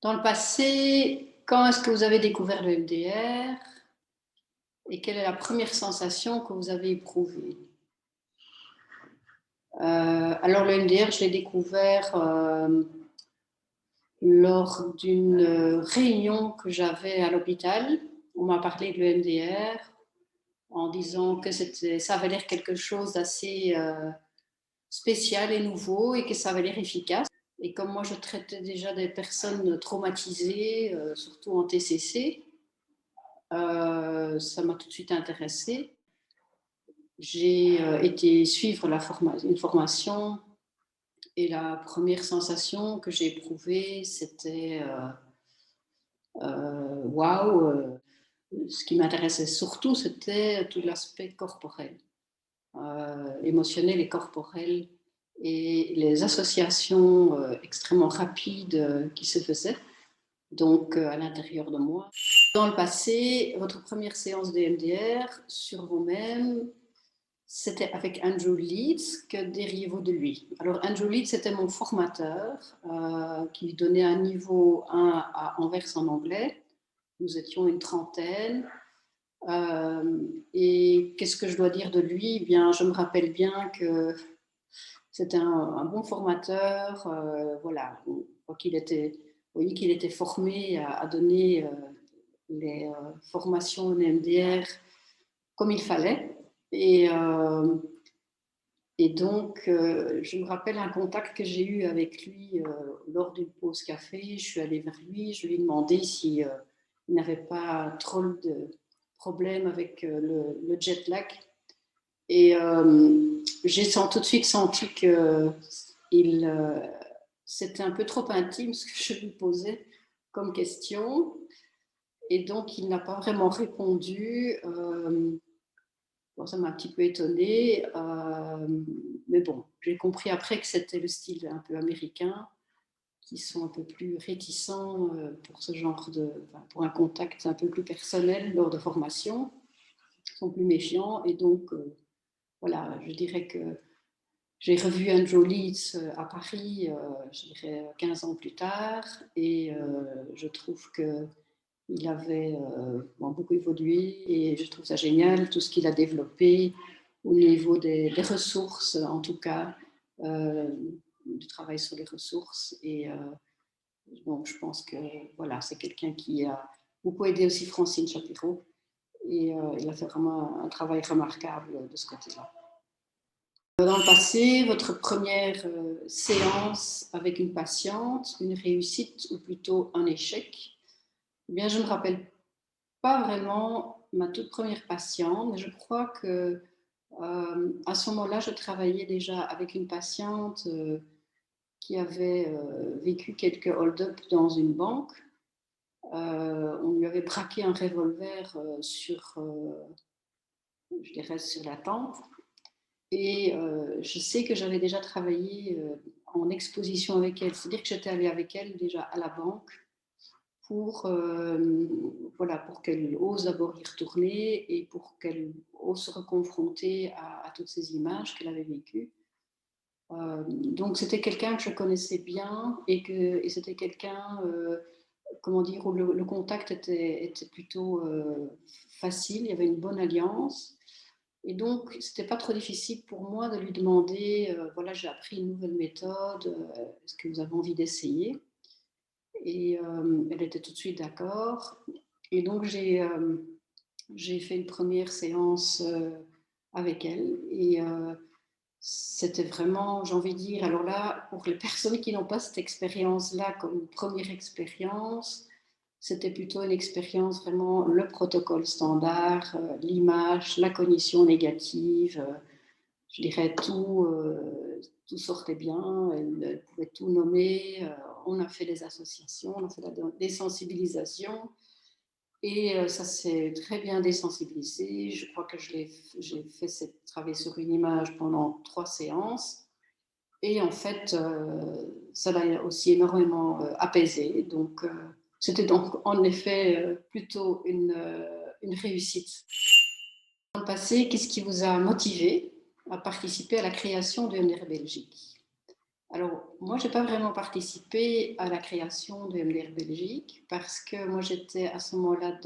Dans le passé, quand est-ce que vous avez découvert le MDR et quelle est la première sensation que vous avez éprouvée? Alors le MDR, je l'ai découvert lors d'une réunion que j'avais à l'hôpital. On m'a parlé de l'EMDR en disant que ça avait l'air quelque chose d'assez spécial et nouveau et que ça avait l'air efficace. Et comme moi, je traitais déjà des personnes traumatisées, surtout en TCC, ça m'a tout de suite intéressée. J'ai été suivre une formation et la première sensation que j'ai éprouvée, c'était waouh! Ce qui m'intéressait surtout, c'était tout l'aspect corporel, émotionnel et corporel, et les associations extrêmement rapides qui se faisaient donc à l'intérieur de moi. Dans le passé, votre première séance de MDR sur vous-même, c'était avec Andrew Leeds. Que diriez-vous de lui? Alors Andrew Leeds, c'était mon formateur qui donnait un niveau 1 à Anvers en anglais. Nous étions une trentaine. Et qu'est-ce que je dois dire de lui? Eh bien, je me rappelle bien que c'était un bon formateur. Voilà, on voit qu'il était, vous voyez qu'il était formé à donner les formations en MDR comme il fallait. Et donc, je me rappelle un contact que j'ai eu avec lui lors d'une pause café. Je suis allée vers lui, je lui ai demandé si il n'avait pas trop de problèmes avec le jet lag. Et j'ai tout de suite senti que c'était un peu trop intime ce que je lui posais comme question. Et donc, il n'a pas vraiment répondu. Bon, ça m'a un petit peu étonnée. Mais bon, j'ai compris après que c'était le style un peu américain, qui sont un peu plus réticents pour ce genre pour un contact un peu plus personnel lors de formation. Ils sont plus méfiants. Et donc, voilà, je dirais que j'ai revu Andrew Leeds à Paris, je dirais 15 ans plus tard, et je trouve qu'il avait beaucoup évolué, et je trouve ça génial, tout ce qu'il a développé au niveau des ressources, en tout cas, du travail sur les ressources. Et bon, je pense que voilà, c'est quelqu'un qui a beaucoup aidé aussi Francine Shapiro, et il a fait vraiment un travail remarquable de ce côté-là. Dans le passé, votre première séance avec une patiente, une réussite ou plutôt un échec? Eh bien, je ne me rappelle pas vraiment ma toute première patiente, mais je crois que à ce moment-là, je travaillais déjà avec une patiente qui avait vécu quelques hold-up dans une banque. On lui avait braqué un revolver je dirais, sur la tempe. Et je sais que j'avais déjà travaillé en exposition avec elle, c'est-à-dire que j'étais allée avec elle déjà à la banque voilà, pour qu'elle ose d'abord y retourner et pour qu'elle ose se reconfronter à toutes ces images qu'elle avait vécues. Donc c'était quelqu'un que je connaissais bien, et c'était quelqu'un, comment dire, où le contact était plutôt facile, il y avait une bonne alliance. Et donc, c'était pas trop difficile pour moi de lui demander, voilà, j'ai appris une nouvelle méthode, est-ce que vous avez envie d'essayer? Et elle était tout de suite d'accord. Et donc, j'ai fait une première séance avec elle. Et c'était vraiment, j'ai envie de dire, alors là, pour les personnes qui n'ont pas cette expérience-là comme première expérience, c'était plutôt une expérience vraiment le protocole standard, l'image, la cognition négative, je dirais tout sortait bien, elle pouvait tout nommer, on a fait des associations, on a fait la désensibilisation, et ça s'est très bien désensibilisé. Je crois que j'ai fait travailler sur une image pendant 3 séances, et en fait, ça l'a aussi énormément apaisé. Donc, c'était donc en effet plutôt une réussite. Dans le passé, qu'est-ce qui vous a motivé à participer à la création de MDR Belgique? Alors, moi, je n'ai pas vraiment participé à la création de MDR Belgique parce que moi, j'étais à ce moment-là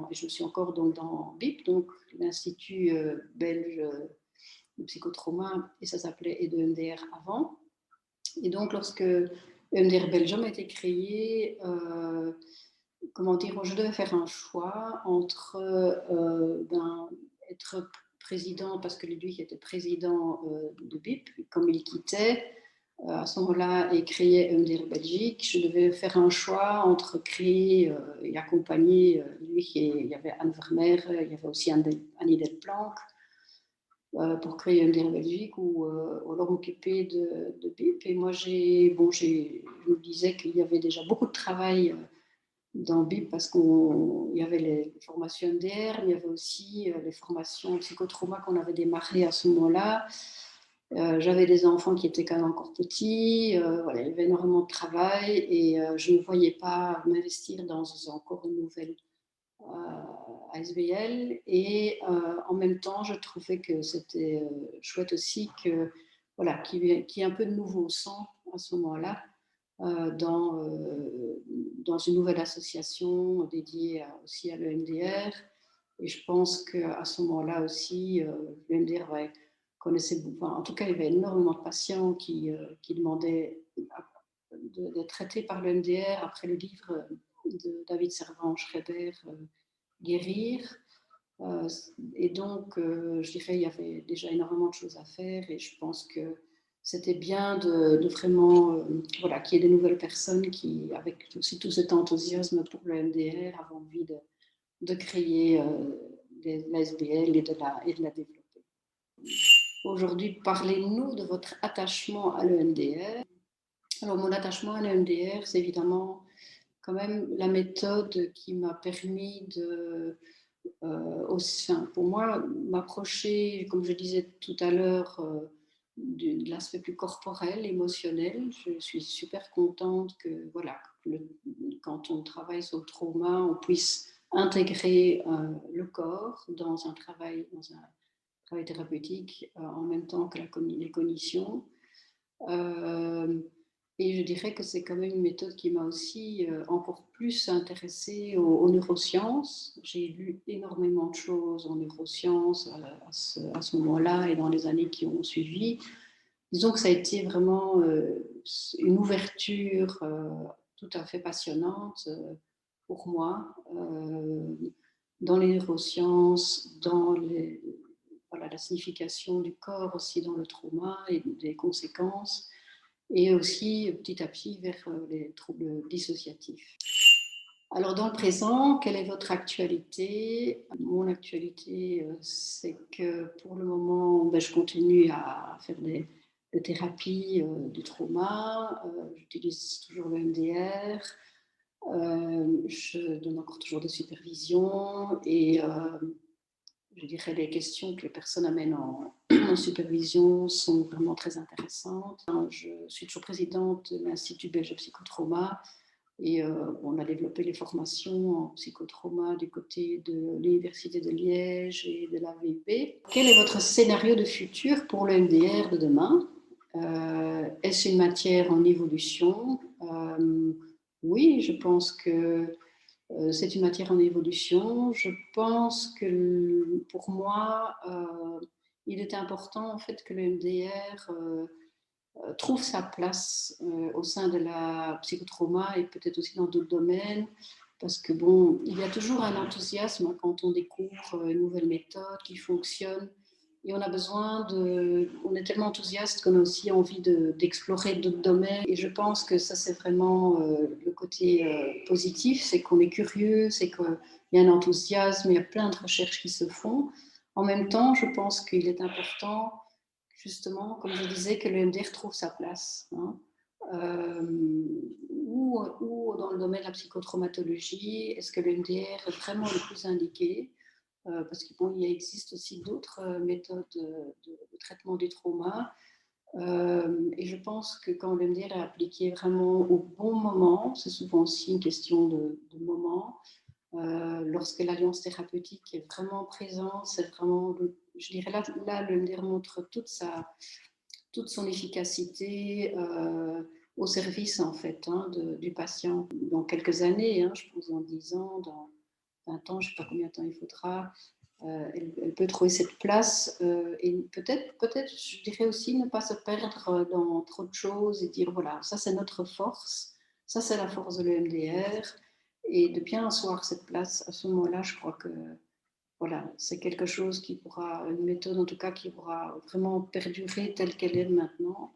et je suis encore donc dans BIP, donc l'Institut belge de psychotrauma, et ça s'appelait EDMDR avant. Et donc, lorsque EMDR Belgium a été créé, comment dire, je devais faire un choix entre être président, parce que lui qui était président de BIP, comme il quittait à ce moment-là et créer EMDR Belgique, je devais faire un choix entre créer et accompagner il y avait Anne Vermeer, il y avait aussi Annie Delplanque, pour créer EMDR Belgique ou alors m'occuper de BIP. Et moi, je me disais qu'il y avait déjà beaucoup de travail dans BIP parce qu'il y avait les formations MDR, mais il y avait aussi les formations psychotrauma qu'on avait démarrées à ce moment-là. J'avais des enfants qui étaient quand même encore petits, voilà, il y avait énormément de travail et je ne voyais pas m'investir dans encore une nouvelle ASBL. Et en même temps, je trouvais que c'était chouette aussi voilà, qu'il y ait un peu de nouveau sang à ce moment-là dans une nouvelle association dédiée aussi à l'EMDR. Et je pense qu'à ce moment-là aussi, l'EMDR connaissait, enfin, en tout cas, il y avait énormément de patients qui demandaient d'être traités par l'EMDR après le livre de David Servan-Schreiber, Guérir. Et donc, je dirais, il y avait déjà énormément de choses à faire et je pense que c'était bien de vraiment, voilà, qu'il y ait des nouvelles personnes qui, avec aussi tout cet enthousiasme pour le MDR, avaient envie de créer l'ASBL et de la développer. Aujourd'hui, parlez-nous de votre attachement à l'EMDR. Alors, mon attachement à l'EMDR, c'est évidemment quand même la méthode qui m'a permis pour moi, m'approcher, comme je disais tout à l'heure, de l'aspect plus corporel, émotionnel. Je suis super contente que, voilà, quand on travaille sur le trauma, on puisse intégrer le corps dans un travail thérapeutique en même temps que les cognitions. Et je dirais que c'est quand même une méthode qui m'a aussi encore plus intéressée aux neurosciences. J'ai lu énormément de choses en neurosciences à ce moment-là et dans les années qui ont suivi. Disons que ça a été vraiment une ouverture tout à fait passionnante pour moi dans les neurosciences, voilà, la signification du corps aussi dans le trauma et des conséquences et aussi petit à petit vers les troubles dissociatifs. Alors dans le présent, quelle est votre actualité? Mon actualité, c'est que pour le moment, je continue à faire des thérapies du trauma, j'utilise toujours le MDR, je donne encore toujours des supervisions et je dirais les questions que les personnes amènent en supervision sont vraiment très intéressantes. Je suis toujours présidente de l'Institut belge de psychotrauma et on a développé les formations en psychotrauma du côté de l'Université de Liège et de la VUB. Quel est votre scénario de futur pour le MDR de demain? Est-ce une matière en évolution? Oui, je pense que c'est une matière en évolution. Je pense que pour moi, il est important en fait que le MDR trouve sa place au sein de la psychotrauma et peut-être aussi dans d'autres domaines. Parce que bon, il y a toujours un enthousiasme quand on découvre une nouvelle méthode qui fonctionne. Et on a besoin on est tellement enthousiaste qu'on a aussi envie d'explorer d'autres domaines. Et je pense que ça, c'est vraiment le côté positif, c'est qu'on est curieux, c'est qu'il y a un enthousiasme, il y a plein de recherches qui se font. En même temps, je pense qu'il est important, justement, comme je disais, que le MDR trouve sa place. Hein. Ou dans le domaine de la psychotraumatologie, est-ce que le MDR est vraiment le plus indiqué? Parce qu'il bon, existe aussi d'autres méthodes de traitement du trauma. Et je pense que quand l'MDR est appliqué vraiment au bon moment, c'est souvent aussi une question de moment, lorsque l'alliance thérapeutique est vraiment présente, c'est vraiment, je dirais là l'MDR montre toute toute son efficacité au service en fait du patient. Dans quelques années, je pense dans 10 ans, dans 20 ans, je ne sais pas combien de temps il faudra, elle peut trouver cette place et peut-être, je dirais aussi ne pas se perdre dans trop de choses et dire voilà, ça c'est notre force, ça c'est la force de l'EMDR et de bien asseoir cette place. À ce moment-là, je crois que voilà, c'est quelque chose qui pourra, une méthode en tout cas qui pourra vraiment perdurer telle qu'elle est maintenant